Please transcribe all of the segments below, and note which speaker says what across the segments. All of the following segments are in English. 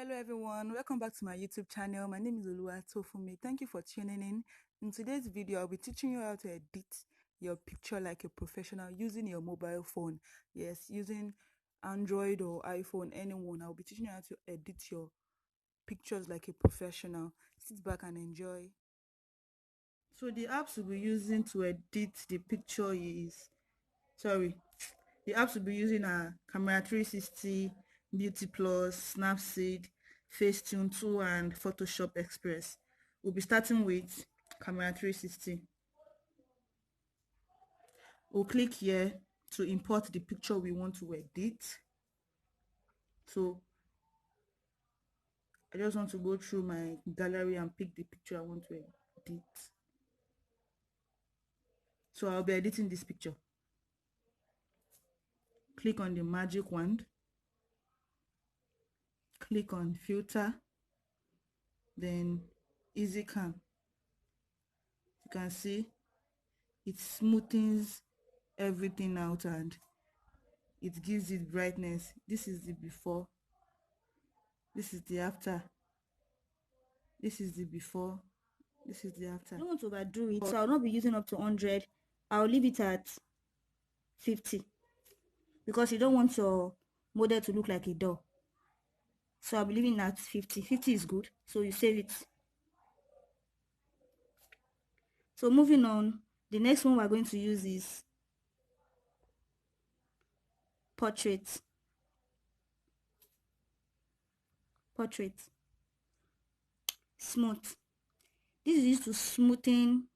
Speaker 1: Hello everyone, welcome back to my YouTube channel. My name is Nejooluwatofunmi. Thank you for tuning in. In today's video, I'll be teaching you how to edit your picture like a professional using your mobile phone. Yes, using Android or iPhone, anyone. I'll be teaching you how to edit your pictures like a professional. Sit back and enjoy. So the apps we'll be using to edit the picture the apps we'll be using are Camera 360, Beauty Plus, Snapseed, Facetune 2, and Photoshop Express. We'll be starting with Camera 360. We'll click here to import the picture we want to edit. So I just want to go through my gallery and pick the picture I want to edit. So I'll be editing this picture. Click on the magic wand. Click on filter, then easy cam. You can see it smoothens everything out and it gives it brightness. This is the before, this is the after, this is the before, this is the after. I don't want to overdo it, so I'll not be using up to 100. I'll leave it at 50 because you don't want your model to look like a doll. So I'll be leaving at 50. 50 is good, so you save it. So moving on, the next one we're going to use is portrait. Smooth. This is used to smoothen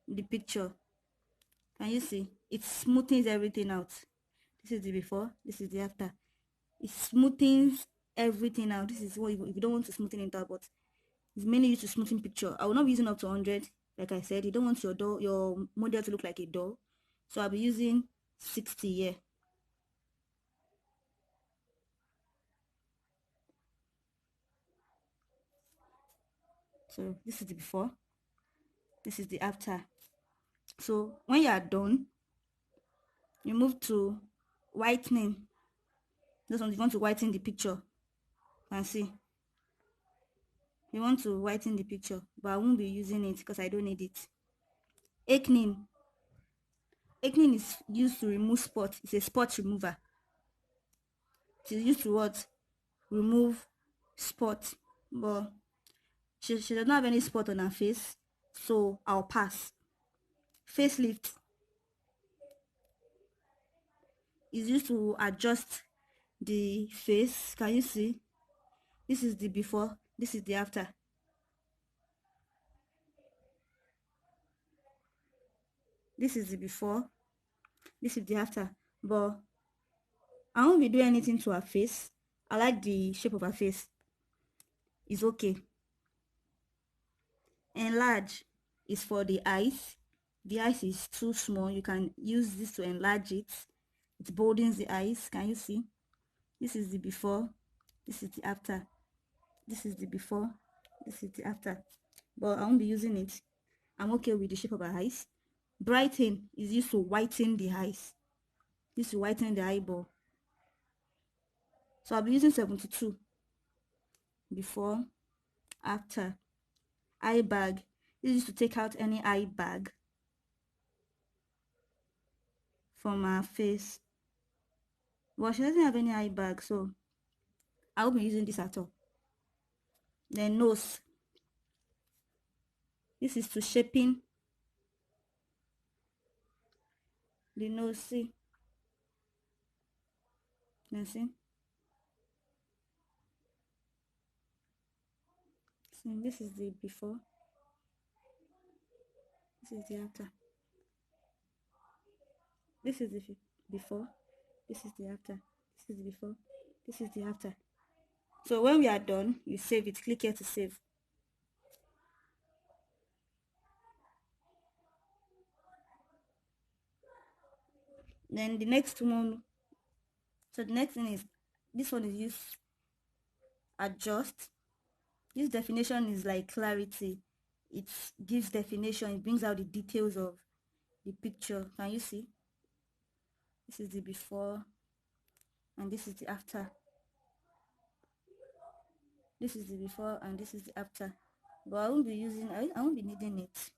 Speaker 1: the picture. Can you see? It smoothens everything out. This is the before, this is the after. It smoothens everything out. This is what if you don't want to smoothen it out, but it's mainly used to smoothing picture. I will not be using up to 100. Like I said, you don't want your model to look like a doll, so I'll be using 60 here. So this is the before, this is the after. So when you are done, you move to whitening. This one, you want to whiten the picture. You can see you want to whiten the picture, but I won't be using it because I don't need it. Acne is used to remove spots. It's a spot remover. It is used to what? Remove spots. But she does not have any spot on her face, so I'll pass. Facelift is used to adjust the face. Can you see? This is the before, this is the after. This is the before, this is the after. But I won't be doing anything to her face. I like the shape of her face. It's okay. Enlarge is for the eyes. The eyes is too small. You can use this to enlarge it. It broadens the eyes. Can you see? This is the before, this is the after. This is the before, this is the after. But I won't be using it. I'm okay with the shape of her eyes. Brighten is used to whiten the eyes. Used to whiten the eyeball. So I'll be using 72. Before, after. Eye bag. This is to take out any eye bag from her face. Well, she doesn't have any eye bag, so I won't be using this at all. Then nose. This is to shaping the nose. See? You see? See, this is the before. This is the after. This is the before. This is the after. This is the before. This is the after. So when we are done, you save it. Click here to save. Then the next one. So the next thing is this one is used adjust. This definition is like clarity. It gives definition. It brings out the details of the picture. Can you see? This is the before and this is the after. This is the before and this is the after, but I won't be using, I won't be needing it.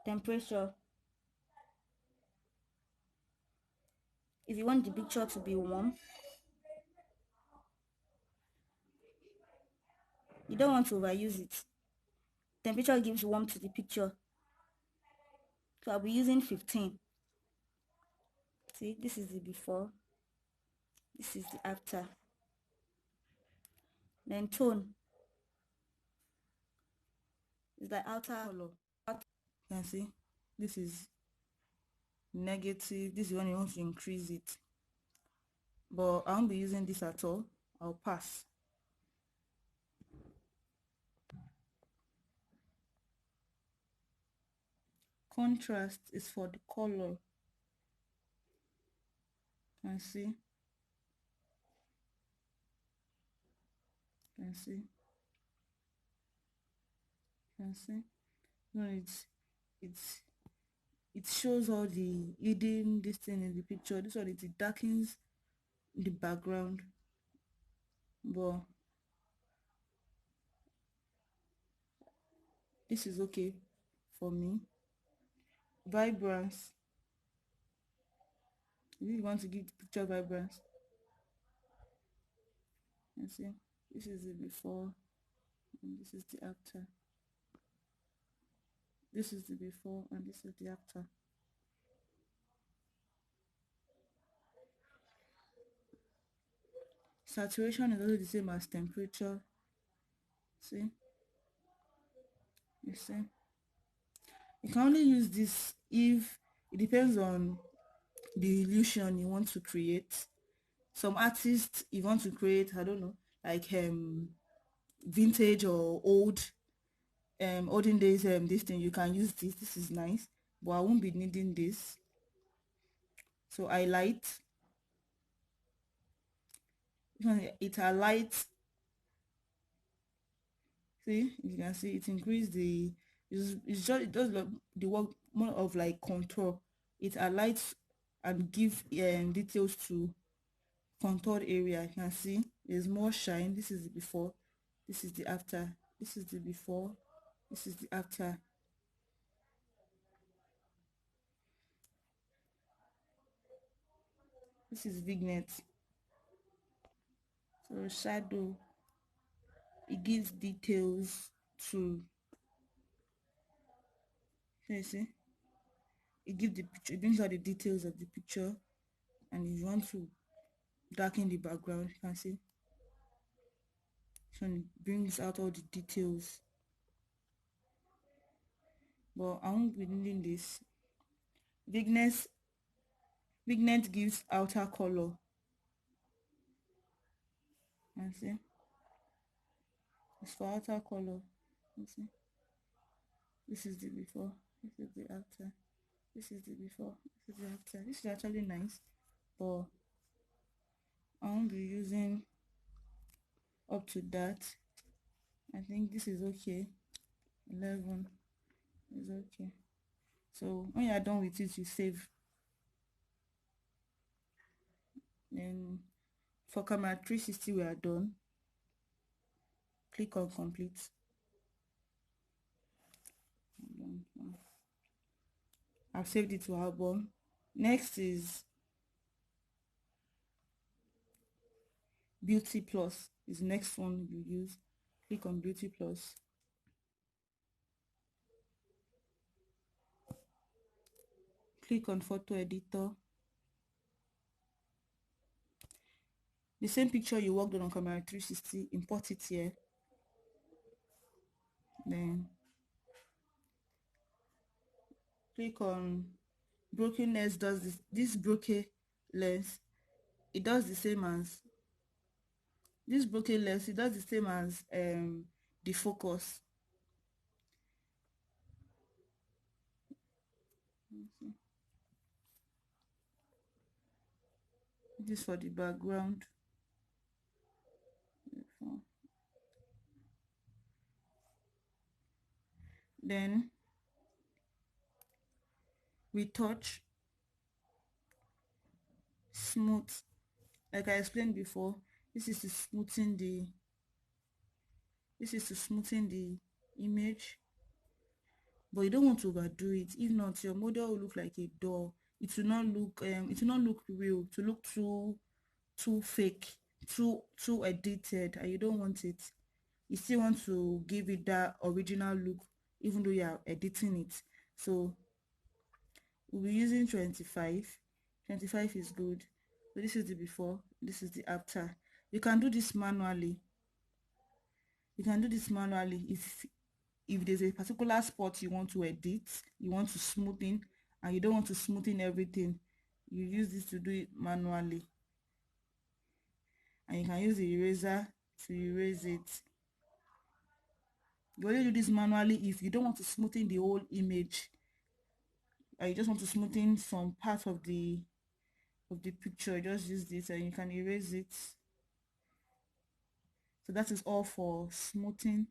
Speaker 1: Temperature. If you want the picture to be warm, you don't want to overuse it. Temperature gives warmth to the picture, so I'll be using 15. See, this is the before, this is the after. Then tone is the outer color. You can see this is negative, this is when you want to increase it, but I won't be using this at all. I'll pass. Contrast is for the color. You can see, you can see, you can see. No, it shows all the hidden this thing in the picture. This one, it darkens the background, but this is okay for me. Vibrance, if you want to give the picture vibrance, you see, this is the before and this is the after. This is the before and this is the after. Saturation is also the same as temperature. See, you see, you can only use this if it depends on the illusion you want to create. Some artists, you want to create, I don't know, like vintage or olden days this thing, you can use this is nice, but I won't be needing this. So I light, it highlights. See, you can see it increase the, it's just, it does the work more of like contour. It highlights and give details to contoured area. You can see there's more shine. This is the before, this is the after, this is the before, this is the after. This is vignette. So shadow, it gives details to, you see, it gives the picture, it brings out the details of the picture. And if you want to darken the background, you can see, so it brings out all the details. But I won't be needing this. Vignette gives outer color. You see, it's for outer color. You see, this is the before, this is the after, this is the before, this is the after. This is actually nice, but I won't be using up to that. I think this is okay. 11 is okay. So when you're done with it, you save. Then for camera 360 we are done. Click on complete. I've saved it to album. Next is Beauty Plus, is the next one you use. Click on Beauty Plus. Click on photo editor. The same picture you worked on camera 360, import it here. Then click on broken lens. Does this broken lens, it does the same as this broken lens, it does the same as the focus. This is for the background. Then retouch, smooth, like I explained before, this is to smoothen This is to smoothen the image, but you don't want to overdo it. If not, your model will look like a doll. It will not look real. To look too fake, too edited, and you don't want it. You still want to give it that original look, even though you are editing it. So we'll be using 25. 25 is good. So this is the before, this is the after. You can do this manually. If there's a particular spot you want to edit, you want to smoothen, and you don't want to smoothen everything, you use this to do it manually. And you can use the eraser to erase it. You only do this manually if you don't want to smoothen the whole image, and you just want to smoothen some part of the picture. Just use this and you can erase it. So that is all for smoothing.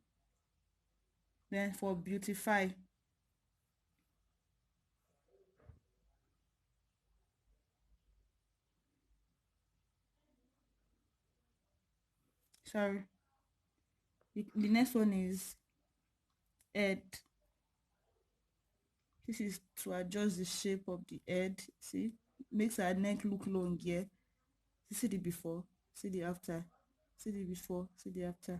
Speaker 1: Then for beautify, sorry, the next one is head. This is to adjust the shape of the head. See, makes our neck look long here. See the before, see the after, see the before, see the after.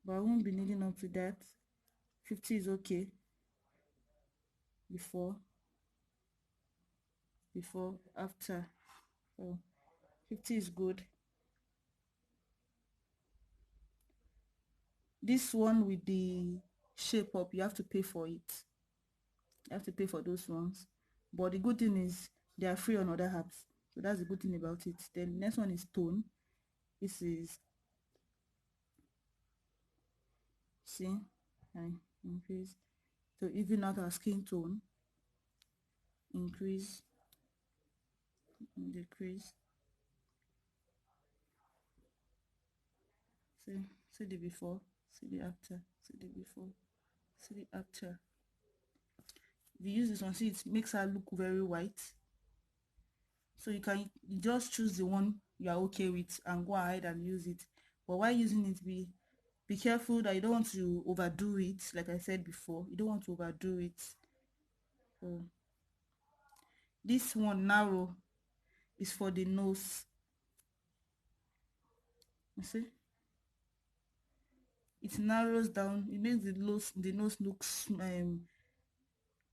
Speaker 1: But I won't be needing up to that. 50 is okay. Before, after. So 50 is good. This one with the shape up, you have to pay for it. You have to pay for those ones. But the good thing is they are free on other apps. So that's the good thing about it. Then the next one is tone. This is, see, I increase. So even out our skin tone, increase, decrease. See the before, see the after, see the before, see the after. If you use this one, see, it makes her look very white. So you just choose the one you are okay with and go ahead and use it. But while using it, be careful that you don't want to overdo it. Like I said before, you don't want to overdo it. So this one narrow is for the nose. You see, it narrows down. It makes the nose looks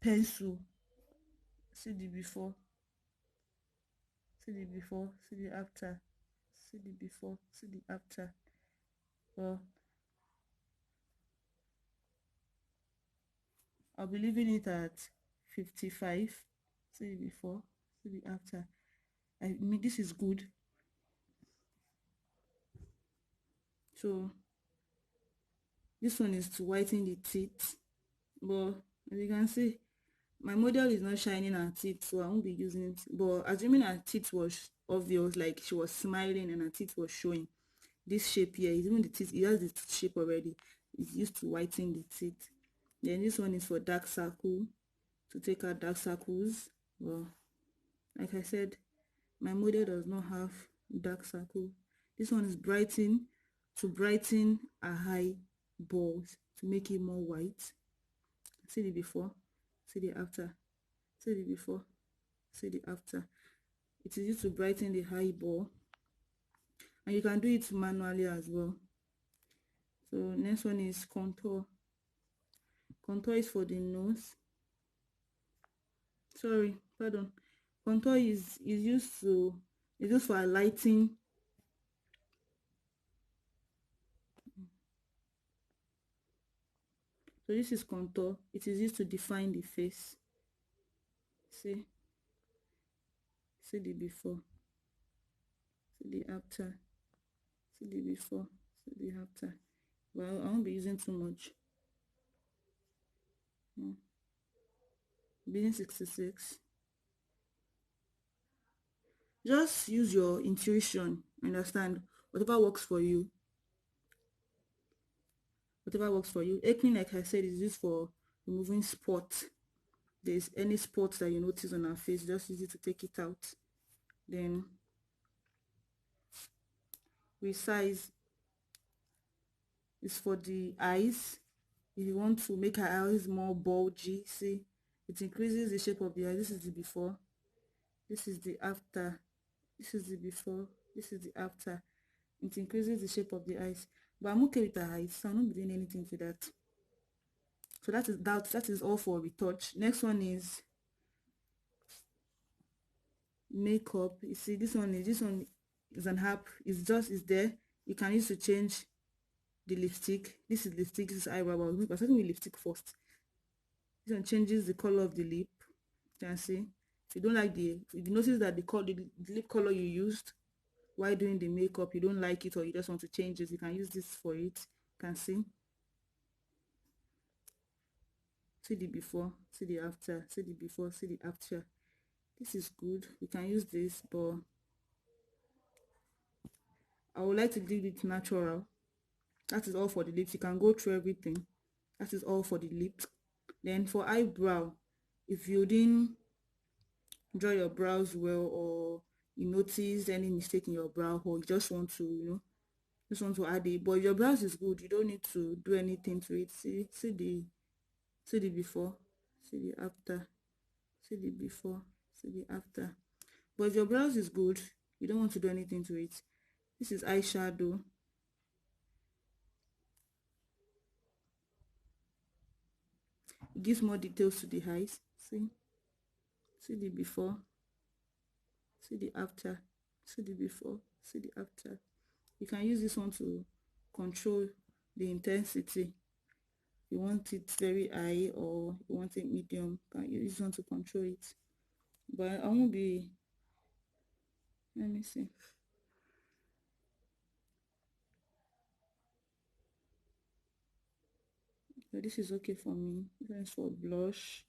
Speaker 1: pencil. See the before, see the before, see the after, see the before, see the after. So I'll be leaving it at 55. See the before, see the after. I mean, this is good. So this one is to whiten the teeth, but as you can see, my model is not shining her teeth, so I won't be using it. But assuming her teeth was obvious, like she was smiling and her teeth was showing, this shape here is even the teeth, it has the shape already. It's used to whiten the teeth. Then this one is for dark circle, to take out dark circles. Well, like I said, my model does not have dark circle. This one is to brighten a eyeballs, to make it more white. See the before, see the after, see the before, see the after. It is used to brighten the eyeball, and you can do it manually as well. So next one is contour. Contour is for the nose. Sorry, pardon. Contour is used for highlighting. So this is contour. It is used to define the face. See the before, see the after, see the before, see the after. Well, I won't be using too much. Being 66. Just use your intuition. Understand? Whatever works for you. Whatever works for you. Acne, like I said, is used for removing spots. There's any spots that you notice on our face, just use it to take it out. Then resize is for the eyes. If you want to make our eyes more bulgy, see, it increases the shape of the eye. This is the before, this is the after, this is the before, this is the after. It increases the shape of the eyes. But I'm okay with the eyes, so I'm not doing anything to that. So that is all for retouch. Next one is makeup. You see, this one is an app. It's there. You can use to change the lipstick. This is lipstick, this is eyebrow. We're starting with lipstick first. This one changes the color of the lip. You can see. If you don't like if you notice that the lip color you used while doing the makeup, you don't like it, or you just want to change it, you can use this for it. You can see. See the before, see the after, see the before, see the after. This is good. We can use this, but I would like to leave it natural. That is all for the lips. You can go through everything. That is all for the lips. Then for eyebrow, if you didn't draw your brows well, or you notice any mistake in your brow, or you just want to, just want to add it, but your brows is good, you don't need to do anything to it. See the before, see the after, see the before, see the after. But if your brows is good, you don't want to do anything to it. This is eyeshadow. It gives more details to the eyes. See the before, see the after, see the before, see the after. You can use this one to control the intensity. You want it very high or you want it medium, you can use this one to control it. But I won't be, let me see. So this is okay for me. This is for blush.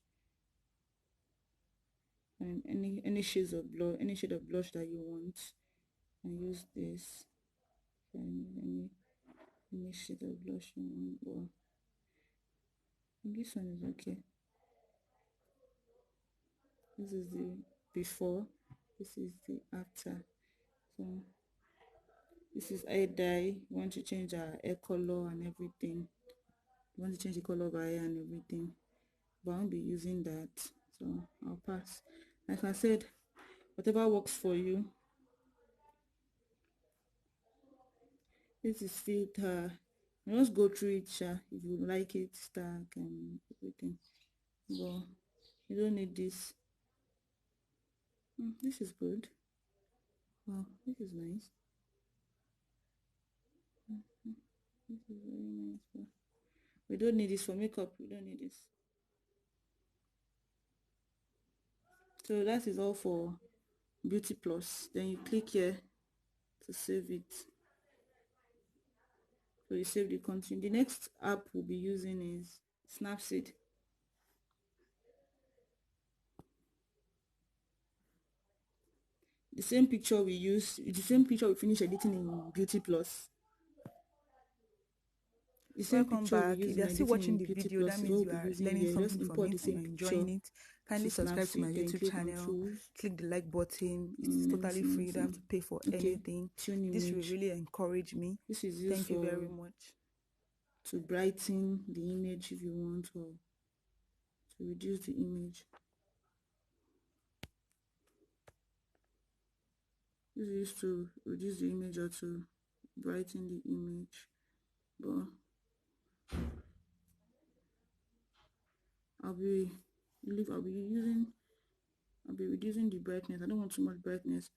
Speaker 1: And any shades of blush, any shade of blush that you want, and use this. And any shade of blush you want. Well, this one is okay. This is the before, this is the after. So this is hair dye. You want to change our hair color and everything. You want to change the color of our hair and everything, but I won't be using that, so I'll pass. Like I said, whatever works for you. This is filter. Just go through it, if you like it, stack and everything. But you don't need this. This is good. Wow, this is nice. This is very nice. But we don't need this for makeup. We don't need this. So that is all for Beauty Plus. Then you click here to save it. So you save the content. The next app we'll be using is Snapseed. The same picture we finish editing in Beauty Plus. The same
Speaker 2: Welcome
Speaker 1: picture we
Speaker 2: back.
Speaker 1: use
Speaker 2: If
Speaker 1: in
Speaker 2: you're still
Speaker 1: editing in
Speaker 2: watching the
Speaker 1: Beauty
Speaker 2: video,
Speaker 1: Plus
Speaker 2: that
Speaker 1: is what
Speaker 2: means
Speaker 1: we'll
Speaker 2: you
Speaker 1: be
Speaker 2: are
Speaker 1: using
Speaker 2: learning
Speaker 1: here. Just
Speaker 2: something from
Speaker 1: import the
Speaker 2: it and
Speaker 1: same
Speaker 2: you're
Speaker 1: picture
Speaker 2: enjoying it.
Speaker 1: to
Speaker 2: Kindly subscribe to my
Speaker 1: Snapseed, then
Speaker 2: YouTube
Speaker 1: click on
Speaker 2: channel.
Speaker 1: choose.
Speaker 2: Click the like button. It is
Speaker 1: Let me
Speaker 2: totally
Speaker 1: see, let me
Speaker 2: free. You don't
Speaker 1: see.
Speaker 2: have to pay for
Speaker 1: Okay,
Speaker 2: anything.
Speaker 1: tune
Speaker 2: This will
Speaker 1: image.
Speaker 2: really encourage me.
Speaker 1: This is used
Speaker 2: Thank you very
Speaker 1: for
Speaker 2: much.
Speaker 1: to brighten the image if you want, or to reduce the image. This is used to reduce the image or to brighten the image. But I'll be reducing the brightness. I don't want too much brightness.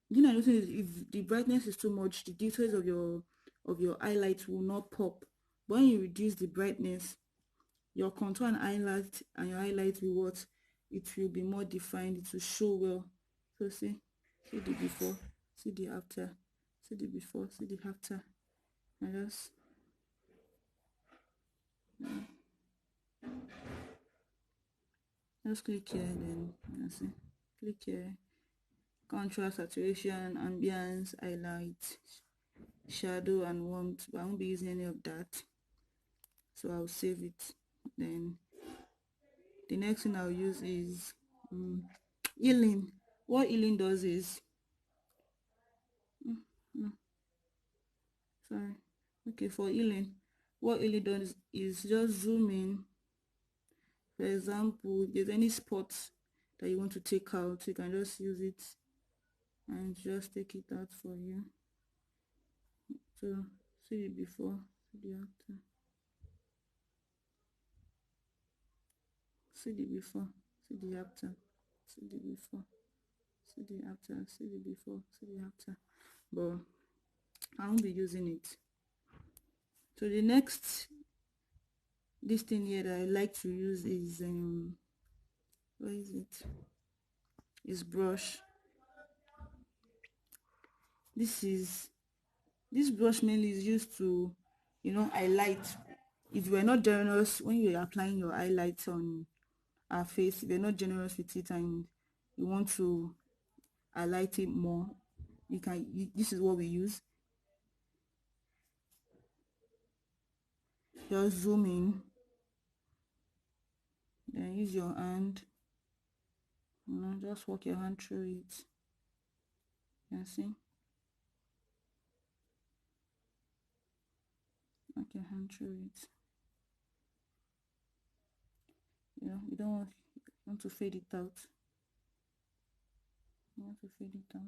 Speaker 1: The thing I notice is if the brightness is too much, the details of your highlights will not pop. But when you reduce the brightness, your contour and your highlight will what? It will be more defined. It will show well. So see the before, see the after, see the before, see the after. And just click here, then see. Click here. Contrast, saturation, ambience, highlight, shadow, and warmth. But I won't be using any of that, so I'll save it. Then the next thing I'll use is healing. What healing does is sorry, Okay, for healing, what healing does is just zoom in. For example, if there's any spot that you want to take out, you can just use it and just take it out for you. So see the before, see the after. See the before, see the after, see the before, see the after, see the before, see the after. But I won't be using it. So the next, this thing here that I like to use is where is it? Is brush. This brush mainly is used to, highlight. If you are not generous when you're applying your highlight on our face, if you're not generous with it and you want to highlight it more, this is what we use. Just zoom in, then use your hand, just walk your hand through it. You can see, walk your hand through it. You don't want to fade it out. You want to fade it out.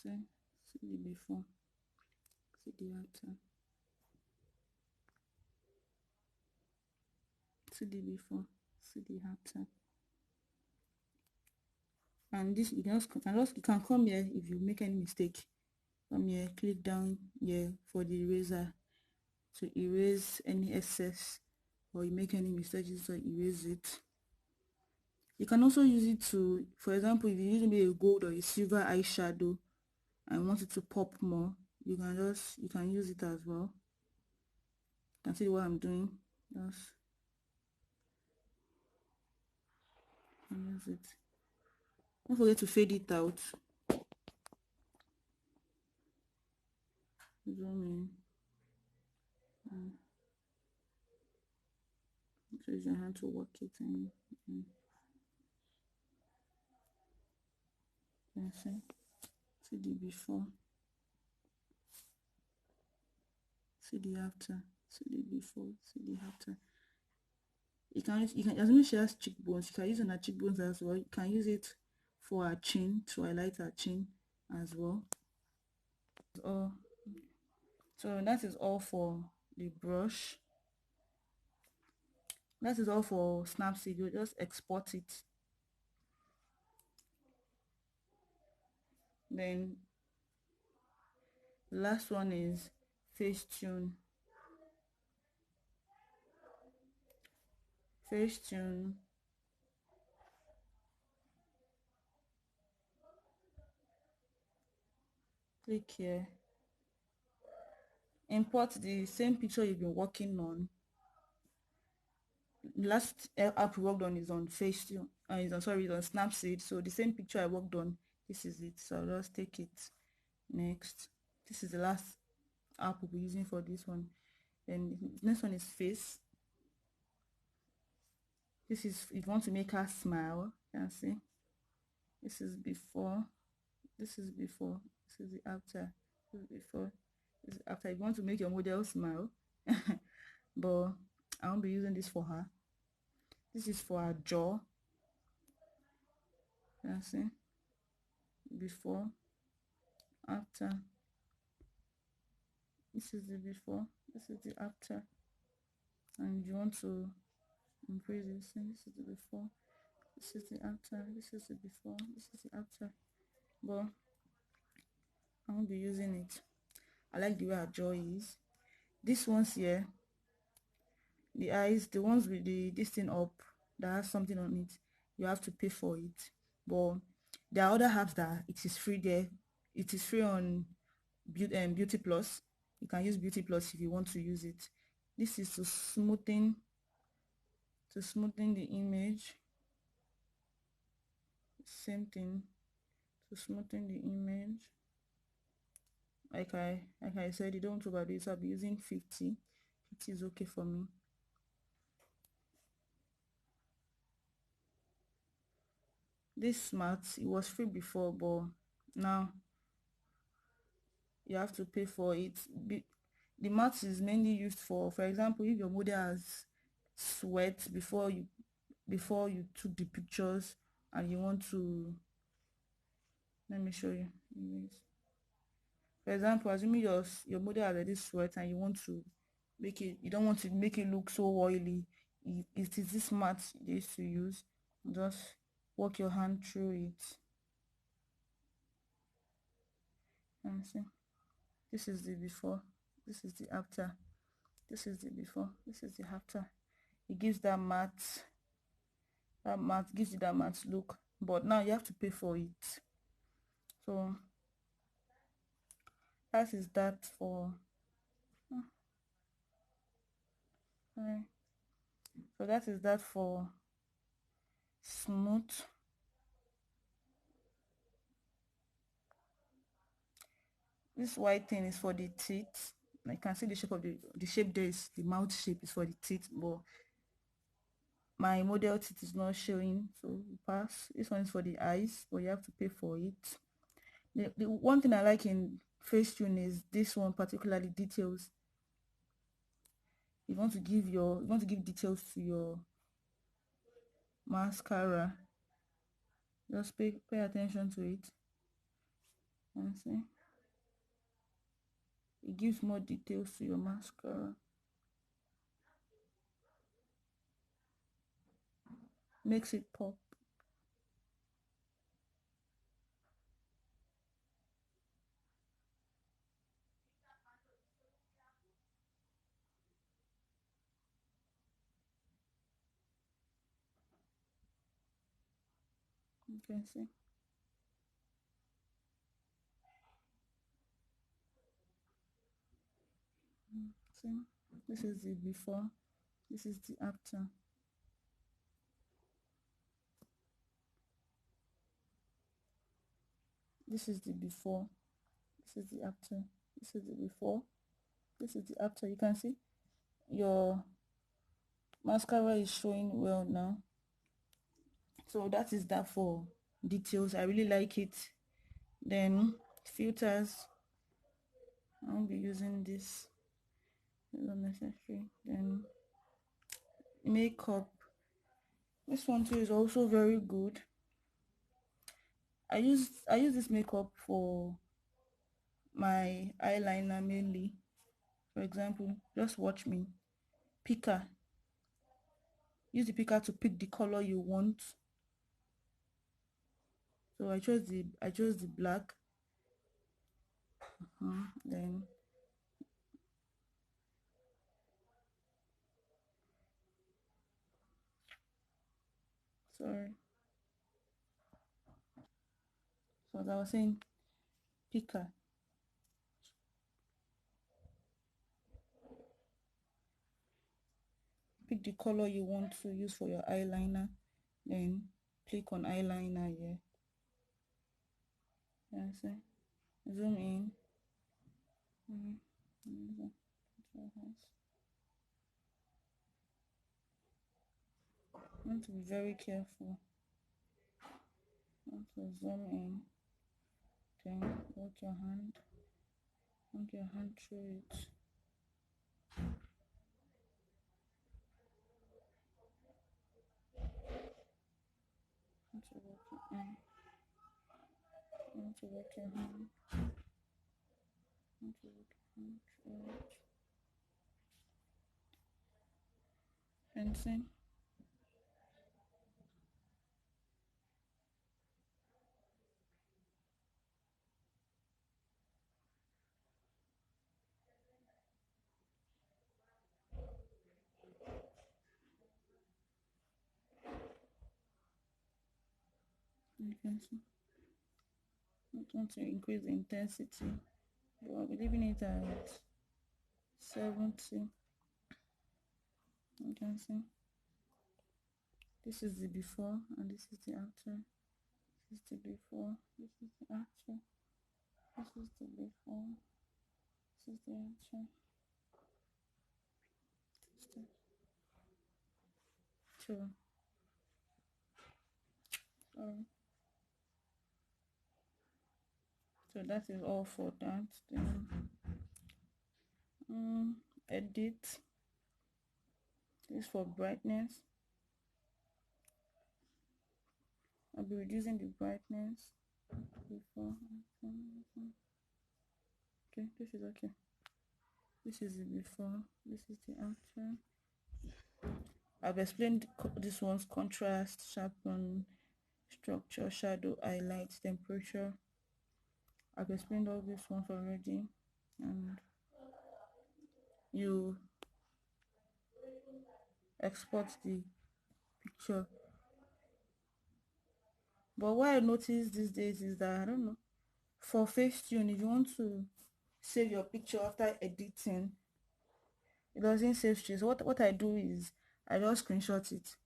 Speaker 1: See the before, see the after, see the before, see the after. And this you can come here if you make any mistake. Come here, click down here for the eraser to erase any excess, or you make any mistakes, so erase it. You can also use it to, for example, if you're using maybe a gold or a silver eyeshadow and want it to pop more, you can use it as well. You can see what I'm doing. Just use it. Don't forget to fade it out. Zoom in. Use your hand to work it in. See the before, see the after, see the before, see the after. You can as she has cheekbones, you can use on her cheekbones as well. You can use it for her chin, to highlight her chin as well. So that is all for the brush. That is all for Snapseed. You just export it. Then the last one is Facetune. Facetune. Click here. Import the same picture you've been working on. Last app we worked on is on Facetune. Is on Snapseed. So the same picture I worked on, this is it. So I'll just take it. Next. This is the last app we'll be using for this one. Then the next one is face. This is if you want to make her smile. You can see. This is before. This is before. This is the after. This is before. This is after. If you want to make your model smile, but I won't be using this for her. This is for her jaw. You can see. Before, after. This is the before. This is the after. And you want to increase this thing. This is the before. This is the after. This is the before. This is the after. But I won't be using it. I like the way her jaw is. This one's here, the eyes, the ones with this thing up that has something on it, you have to pay for it. But there are other apps that it is free there. It is free on Beauty Plus. You can use Beauty Plus if you want to use it. This is to smoothen the image. Same thing, to smoothen the image. like I said, you don't overdo it, so I'll be using 50. 50 is okay for me. This mat, it was free before, but now you have to pay for it. The mat is mainly used for example, if your model has sweat before you took the pictures and you want to, let me show you. For example, assuming your model has already sweat and you want to make it, you don't want to make it look so oily. It is this mat they used to use. Just walk your hand through it and see. This is the before, this is the after, this is the before, this is the after. It gives that matte gives you that matte look, but now you have to pay for it. So that is that for so that is that for smooth. This white thing is for the teeth. I can see the shape of the shape there is the mouth shape is for the teeth, but my model teeth is not showing, so we pass. This one is for the eyes, but you have to pay for it. The one thing I like in Facetune is this one, particularly details. You want to give details to your mascara, just pay attention to it and see. It gives more details to your mascara, makes it pop. You can see. See, this is the before, this is the after. This is the before, this is the after, this is the before, this is the after. You can see your mascara is showing well now. So that is that for details. I really like it. Then filters, I won't be using this, it's unnecessary. Then makeup, this one too is also very good. I use this makeup for my eyeliner mainly. For example, just watch me. Picker. Use the picker to pick the color you want. So I chose the black. Then sorry. So as I was saying, picker. Pick the color you want to use for your eyeliner. Then click on eyeliner here. Yeah, see. Zoom in. You want to be very careful. You want to zoom in. Then walk your hand through it. Want to walk your hand. Want to walk your hand. Want to walk your hand through it. Fencing. You can see. I want to increase the intensity, but I'll be leaving it at 70. You can see. This is the before and this is the after. This is the before. This is the after. This is the before. This is the answer. Two. Sorry. So that is all for that. Then edit. This is for brightness. I'll be reducing the brightness before. Okay, this is okay. This is the before. This is the after. I've explained this one's contrast, sharpen, structure, shadow, highlight, temperature. I've explained all these ones already, and you export the picture. But what I noticed these days is that I don't know, for Facetune, if you want to save your picture after editing, it doesn't save trace. What I do is I just screenshot it.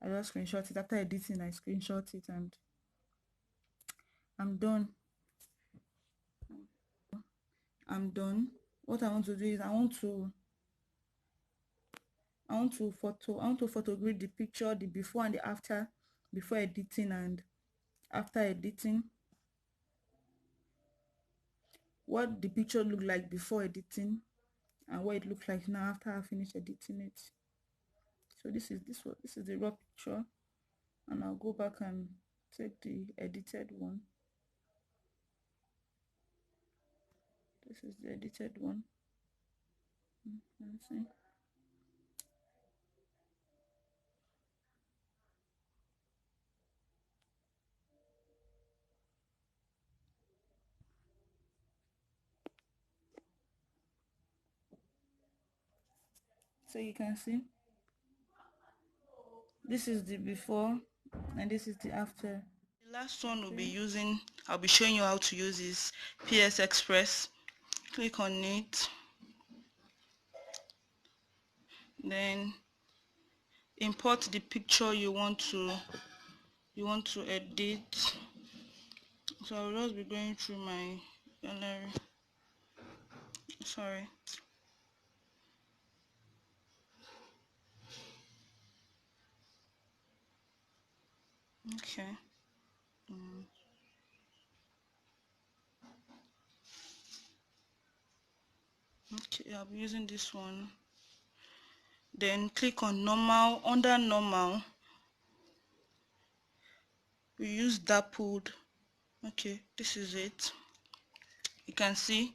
Speaker 1: After editing. I screenshot it and I'm done. What I want to do is I want to photograph the picture, the before and the after, before editing and after editing. What the picture looked like before editing and what it looked like now after I finish editing it. So this is the raw picture, and I'll go back and take the edited one. This is the edited one. Let's see. So you can see this is the before and this is the after. The last one I'll be showing you how to use is PS Express. Click on it, then import the picture you want to edit. So I'll just be going through my gallery. Sorry. Okay. Okay, I'll be using this one. Then click on normal. Under normal, we use dappled. Okay, this is it. You can see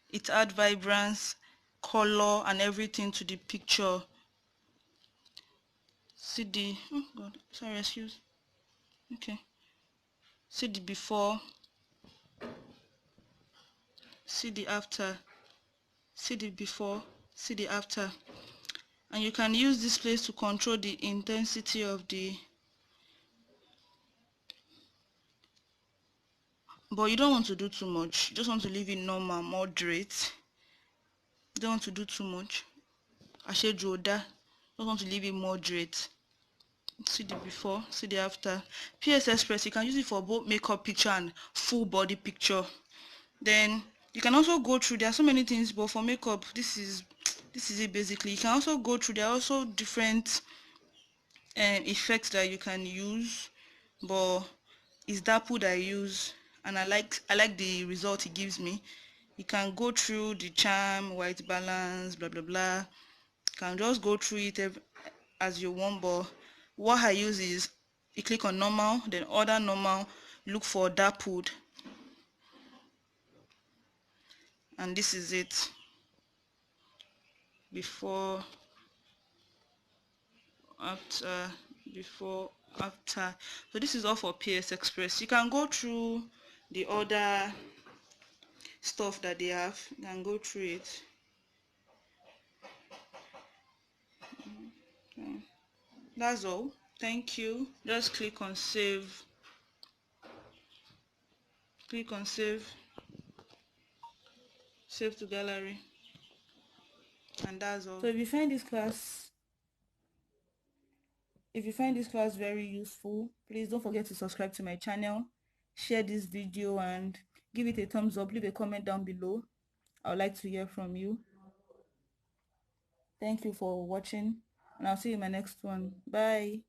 Speaker 1: it add vibrance, color and everything to the picture. See the oh god, sorry, excuse. Okay, see the before, see the after, see the before, see the after. And you can use this place to control the intensity of the, but you don't want to do too much. You just want to leave it normal, moderate. You don't want to do too much. Àṣejù ò dáa. Just want to leave it moderate. See the before, see the after. PS Express, you can use it for both makeup picture and full body picture. Then you can also go through, there are so many things, but for makeup, this is it basically. You can also go through, there are also different effects that you can use, but it's dappled I use, and I like the result it gives me. You can go through the charm, white balance, blah blah blah. You can just go through it as you want, but what I use is you click on normal, then other normal, look for dappled, and this is it. Before, after, before, after. So this is all for PS Express. You can go through the other stuff that they have. You can go through it. Okay. That's all. Thank you. Just click on save. Click on save. Save to gallery. And that's all. So if you find this class very useful, please don't forget to subscribe to my channel. share this video and give it a thumbs up. Leave a comment down below. I would like to hear from you. Thank you for watching, and I'll see you in my next one. Bye.